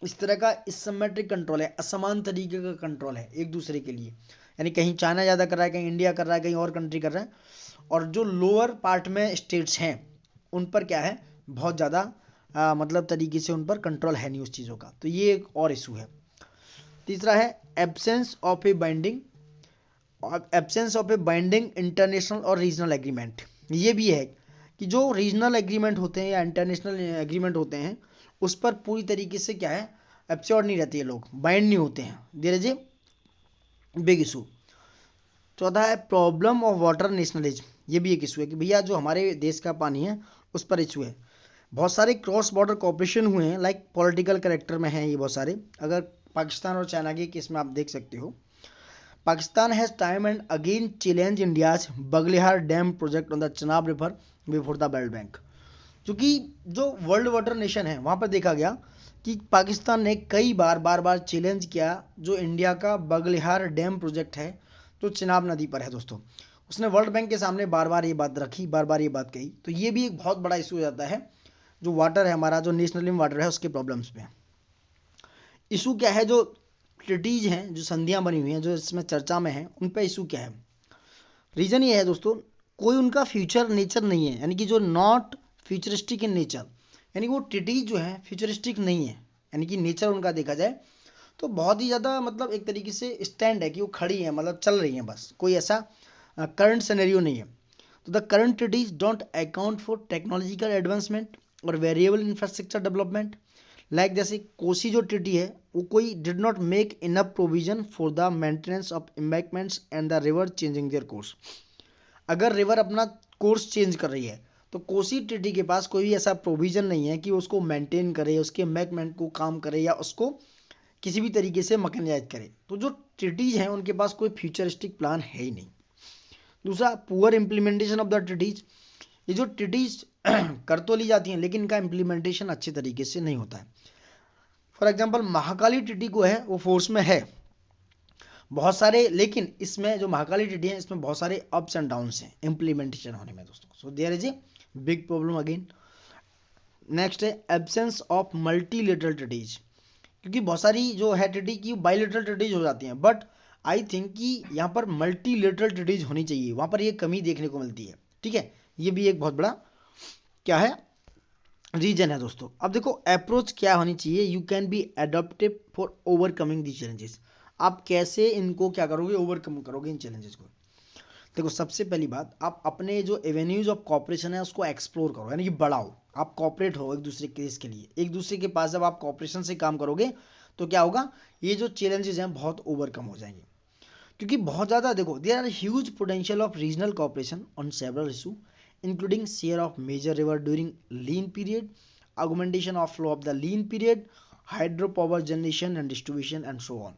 [SPEAKER 1] इस तरह का इसिमेट्रिक कंट्रोल है, असमान तरीके का कंट्रोल है एक दूसरे के लिए, यानी कहीं चाइना ज़्यादा कर रहा है, कहीं इंडिया कर रहा है, कहीं और कंट्री कर रहा है। और जो लोअर पार्ट में स्टेट्स हैं उन पर क्या है, बहुत ज़्यादा मतलब तरीके से उन पर कंट्रोल है नहीं उस चीज़ों का। तो ये एक और इशू है। तीसरा है absence of A binding international और रीजनल एग्रीमेंट। ये भी है कि जो रीजनल एग्रीमेंट होते हैं या इंटरनेशनल एग्रीमेंट होते हैं उस पर पूरी तरीके से क्या है, एब्सोर्ड नहीं रहते, ये लोग बाइंड नहीं होते हैं। There is a big issue. चौथा है प्रॉब्लम ऑफ वाटर नेशनलिज्म। ये भी एक इशू है कि भैया जो हमारे देश का पानी है उस पर इशू है। बहुत सारे क्रॉस बॉर्डर कॉपरेशन हुए हैं, लाइक पॉलिटिकल करेक्टर में हैं ये बहुत सारे। अगर पाकिस्तान और चाइना के केस में आप देख सकते हो, Pakistan has time and again challenge India's Baglihar dam project on the Chenab river before the world bank. क्योंकि जो वर्ल्ड वाटर नेशन है वहां पर देखा गया कि पाकिस्तान ने कई बार चैलेंज किया जो इंडिया का बगलिहार डैम प्रोजेक्ट है जो चिनाब नदी पर है दोस्तों। उसने वर्ल्ड बैंक के सामने बार बार ये बात रखी, बार बार ये बात कही। तो ये भी एक बहुत बड़ा इशू हो जाता है जो वाटर है हमारा, जो नेशनल वाटर है उसके प्रॉब्लम्स पे। इशू क्या है, जो ट्रीटीज हैं, जो संधियां बनी हुई हैं जो इसमें चर्चा में है, उन पे इशू क्या है। रीजन ये है दोस्तों, कोई उनका फ्यूचर नेचर नहीं है, यानी कि जो नॉट फ्यूचरिस्टिक इन नेचर, यानी कि वो ट्रीटीज जो है फ्यूचरिस्टिक नहीं है, यानी कि नेचर उनका देखा जाए तो बहुत ही ज़्यादा मतलब एक तरीके से स्टैंड है कि वो खड़ी है, मतलब चल रही हैं बस, कोई ऐसा करंट सिनेरियो नहीं है। तो the current treaties don't account for technological advancement और वेरिएबल इंफ्रास्ट्रक्चर डेवलपमेंट। लाइक जैसे कोसी जो ट्रीटी है वो कोई did not make enough provision for the maintenance of embankments and the river changing their course. अगर रिवर अपना कोर्स चेंज कर रही है तो कोसी ट्रीटी के पास कोई भी ऐसा प्रोविजन नहीं है कि उसको मेंटेन करे, उसके एम्बैंकमेंट को काम करे या उसको किसी भी तरीके से मैकेनाइज करे। तो जो ट्रीटीज हैं उनके पास कोई फ्यूचरिस्टिक प्लान है ही नहीं। दूसरा, poor implementation of the treaties. ये जो ट्रीटीज कर तो ली जाती हैं लेकिन इनका इम्प्लीमेंटेशन अच्छे तरीके से नहीं होता है। फॉर एग्जाम्पल महाकाली ट्रीटी को है वो फोर्स में है बहुत सारे, लेकिन इसमें जो महाकाली ट्रीटी है इसमें बहुत सारे अप्स एंड डाउन्स हैं इम्प्लीमेंटेशन होने में दोस्तों। So there is a big problem again. Next है एब्सेंस ऑफ मल्टीलेटरल ट्रीटीज। क्योंकि बहुत सारी जो है ट्रीटी की बाइलेटरल ट्रीटीज हो जाती हैं, बट आई थिंक कि यहाँ पर मल्टीलेटरल ट्रीटीज होनी चाहिए, वहाँ पर ये कमी देखने को मिलती है। ठीक है, ये भी एक बहुत बड़ा क्या है रीजन है दोस्तों। अब देखो अप्रोच क्या होनी चाहिए, you can be adaptive for overcoming the challenges. आप कैसे इनको क्या करोगे, ओवरकम करोगे इन चैलेंजेस को। देखो सबसे पहली बात, आप अपने जो एवेन्यूज ऑफ कॉपरेशन है उसको एक्सप्लोर करो, यानी कि बढ़ाओ। आप कॉपरेट हो एक दूसरे केस के लिए, एक दूसरे के पास जब आप कॉपरेशन से काम करोगे तो क्या होगा, ये जो चैलेंजेस हैं बहुत ओवरकम हो जाएंगे। क्योंकि बहुत ज़्यादा देखो, there are huge potential of regional cooperation on several issue including share of major river during lean period, augmentation of flow of the lean period, hydro power generation and distribution and so on.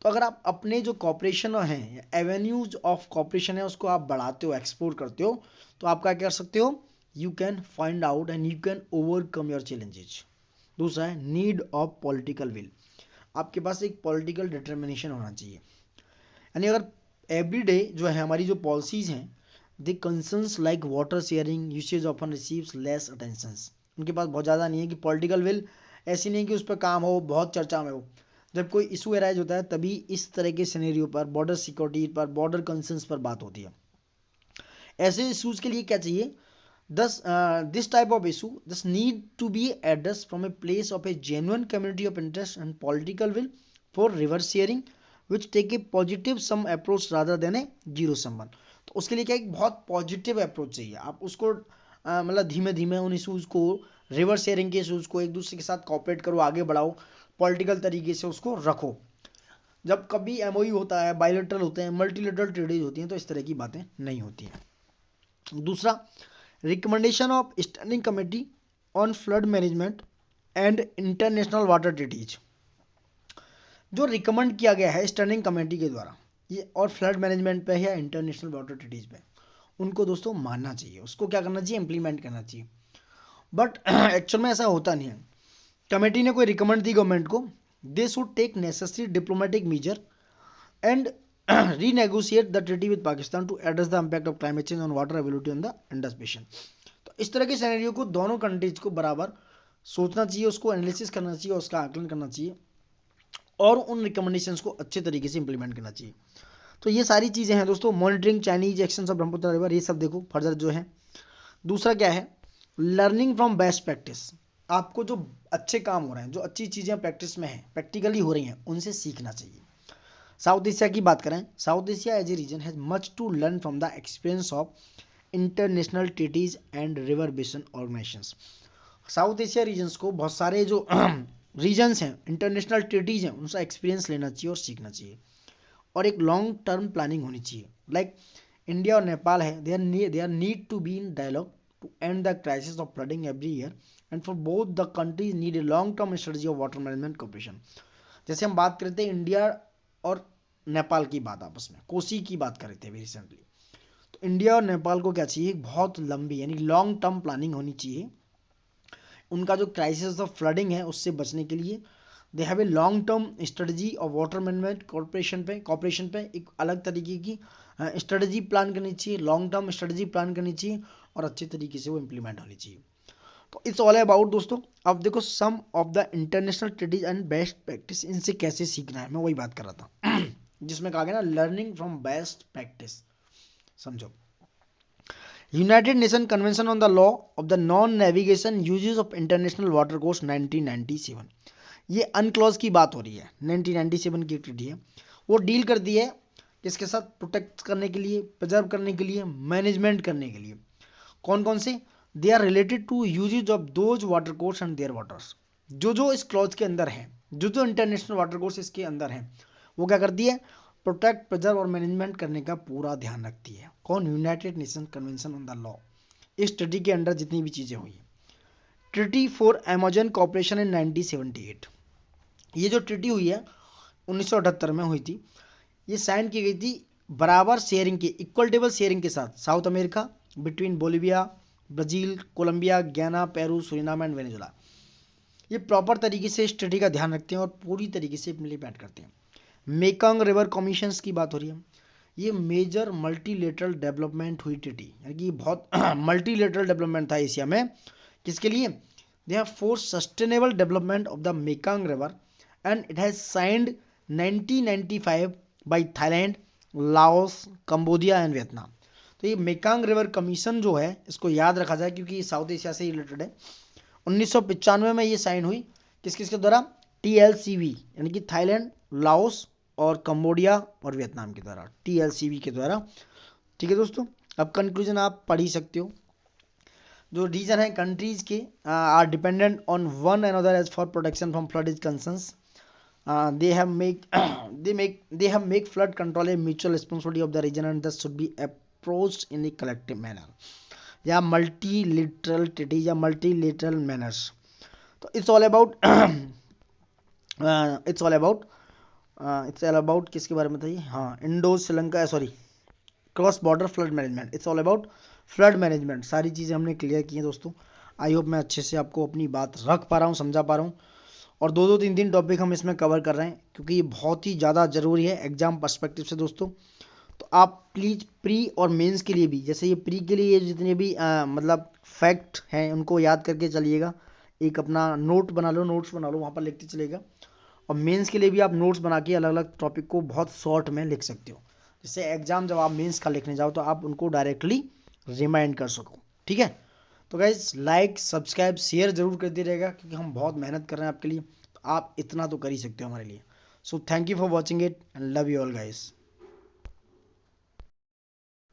[SPEAKER 1] तो अगर आप अपने जो corporation हैं, avenues of corporation है उसको आप बढ़ाते हो, एक्सप्लोर करते हो, तो आप क्या कर सकते हो, you can find out and you can overcome your challenges. दूसरा है नीड ऑफ पॉलिटिकल विल। आपके पास एक पॉलिटिकल डिटर्मिनेशन होना चाहिए, यानी अगर एवरीडे जो है हमारी जो पॉलिसीज हैं, the concerns like water sharing usage often receives less attention, उनके पास बहुत ज़्यादा नहीं है कि पॉलिटिकल विल ऐसी नहीं कि उस पर काम हो, बहुत चर्चा में हो। जब कोई इशू अराइज होता है तभी इस तरह के सिनेरियो पर, बॉर्डर सिक्योरिटी पर, बॉर्डर कंसर्न्स पर बात होती है। ऐसे इशूज के लिए क्या चाहिए, this type of issue this need to be address from a place of a genuine community of interest and political will for river sharing which take a positive sum approach rather than a zero sum one. तो उसके लिए क्या एक बहुत positive approach चाहिए, आप उसको मतलब धीमे धीमे उन इशूज़ को, रिवर शेयरिंग के इशूज़ को एक दूसरे के साथ कॉपरेट करो, आगे बढ़ाओ, पॉलिटिकल तरीके से उसको रखो। जब कभी एमओयू होता है, बायलैटरल होते हैं, मल्टीलेटरल ट्रेडीज होती हैं, तो इस तरह की बातें नहीं होती हैं। दूसरा, recommendation of standing committee on flood management and international water treaties. जो रिकमेंड किया गया है स्टैंडिंग कमेटी के द्वारा ये, और फ्लड मैनेजमेंट पे या इंटरनेशनल वाटर ट्रीटीज पे, उनको दोस्तों मानना चाहिए, उसको क्या करना चाहिए, इंप्लीमेंट करना चाहिए। बट एक्चुअल में ऐसा होता नहीं है। कमेटी ने कोई रिकमेंड दी गवर्नमेंट को, they should take necessary diplomatic measure and renegotiate the treaty with Pakistan to address the impact of climate change on water availability on the Indus basin. तो इस तरह के सिनेरियो को दोनों कंट्रीज को बराबर सोचना चाहिए, उसको एनालिसिस करना चाहिए, उसका आकलन करना चाहिए और उन रिकमेंडेशंस को अच्छे तरीके से इंप्लीमेंट करना चाहिए। तो ये सारी चीज़ें हैं दोस्तों, monitoring Chinese actions of Brahmaputra river, ये सब देखो फर्दर जो है। दूसरा क्या है, लर्निंग फ्रॉम बेस्ट प्रैक्टिस। आपको जो अच्छे काम हो रहे हैं, जो अच्छी चीज़ें प्रैक्टिस में हैं, प्रैक्टिकली हो रही हैं, उनसे सीखना चाहिए। साउथ एशिया की बात करें, South Asia as a region has much to learn from the experience of international treaties and river basin organisations. South Asia regions को बहुत सारे जो रीजन्स हैं, इंटरनेशनल ट्रीटीज हैं, उनका एक्सपीरियंस लेना चाहिए और सीखना चाहिए। और एक लॉन्ग टर्म प्लानिंग होनी चाहिए, लाइक इंडिया और नेपाल है, they are need to be in dialogue to end the crisis of flooding every year, and for both the countries need a long-term strategy of water management cooperation. जैसे हम बात करते हैं India और नेपाल की बात, आपस में कोसी की बात कर रहे थे अभी रिसेंटली, तो इंडिया और नेपाल को क्या चाहिए, बहुत लंबी यानी लॉन्ग टर्म प्लानिंग होनी चाहिए उनका जो क्राइसिस ऑफ फ्लडिंग है उससे बचने के लिए। They have a long term strategy of water management corporation पे एक अलग तरीके की स्ट्रेटजी प्लान करनी चाहिए, लॉन्ग टर्म स्ट्रेटजी प्लान करनी चाहिए और अच्छे तरीके से वो इम्प्लीमेंट होनी चाहिए। तो इट्स ऑल अबाउट दोस्तों, अब देखो some of the international treaties and best practice, इनसे कैसे सीखना है मैं वही बात कर रहा था जिसमें कहा गया ना लर्निंग फ्रॉम बेस्ट प्रैक्टिस। समझो, United nation convention on the law of the non navigation uses of international water course 1997, ये अनक्लॉज की बात हो रही है, 1997 की ट्रीटी है, वो डील करती है किसके साथ, प्रोटेक्ट करने के लिए, प्रिजर्व करने के लिए, मैनेजमेंट करने के लिए। कौन कौन से, they are related to usages of those water course and their waters, जो इस क्लॉज के अंदर है, जो इंटरनेशनल वाटर कोर्स इसके अंदर है, वो क्या करती है, प्रोटेक्ट, प्रिजर्व और मैनेजमेंट करने का पूरा ध्यान रखती है। कौन, United nation convention on the law, इस ट्रीटी के अंडर जितनी भी चीजें हुई। ट्रीटी फॉर अमेजन कॉर्पोरेशन इन 1978, ये जो ट्रीटी हुई है 1978 में हुई थी, ये साइन की गई थी बराबर शेयरिंग के, इक्वल टेबल शेयरिंग के साथ South America, between Bolivia, Brazil, Colombia, Guyana, Peru, Suriname and Venezuela. ये प्रॉपर तरीके से इस ट्रीटी का ध्यान रखते हैं और पूरी तरीके से इम्प्लीमेंट करते हैं। मेकंग रिवर कमीशंस की बात हो रही है, ये मेजर मल्टीलेटरल डेवलपमेंट हुई ट्रीटी, यानी कि बहुत मल्टीलेटरल डेवलपमेंट था एशिया में, किसके लिए, they have for sustainable development of the Mekong river and it has signed 1995 by Thailand, Laos, Cambodia and Vietnam. तो ये मेकंग रिवर कमीशन जो है इसको याद रखा जाए क्योंकि ये साउथ एशिया से रिलेटेड है। 1995 में ये साइन हुई, किस किसके द्वारा, TLCV यानी कि थाईलैंड, लाओस और कंबोडिया और वियतनाम के द्वारा, TLCV के द्वारा। ठीक है दोस्तों, अब कंक्लूजन आप पढ़ ही सकते हो। जो रीजन है कंट्रीज के are dependent on one another as for protection from flood is concerns, they have make flood control a mutual responsibility of the region and thus should be approached in a collective manner या multilateral treaties या multilateral manners। तो it's all about it's all about किसके बारे में था ये, हाँ, Indo Sri Lanka sorry cross border flood management, it's all about flood management. सारी चीज़ें हमने क्लियर की हैं दोस्तों, आई होप मैं अच्छे से आपको अपनी बात रख पा रहा हूँ, समझा पा रहा हूँ, और 2-3 टॉपिक हम इसमें कवर कर रहे हैं क्योंकि ये बहुत ही ज़्यादा ज़रूरी है एग्जाम पर्सपेक्टिव से दोस्तों। तो आप प्लीज़ प्री और मेंस के लिए भी, जैसे ये प्री के लिए जितने भी मतलब फैक्ट हैं उनको याद करके चलिएगा, एक अपना नोट्स बना लो, वहाँ पर लिखते चलेगा, और मेंस के लिए भी आप नोट्स बना के अलग अलग टॉपिक को बहुत शॉर्ट में लिख सकते हो, जिससे एग्जाम जब आप मेंस का लिखने जाओ तो आप उनको डायरेक्टली रिमाइंड कर सको। ठीक है, तो गाइज लाइक, सब्सक्राइब, शेयर जरूर करते रहेगा क्योंकि हम बहुत मेहनत कर रहे हैं आपके लिए, तो आप इतना तो कर ही सकते हो हमारे लिए। So thank you for watching it and love you all guys.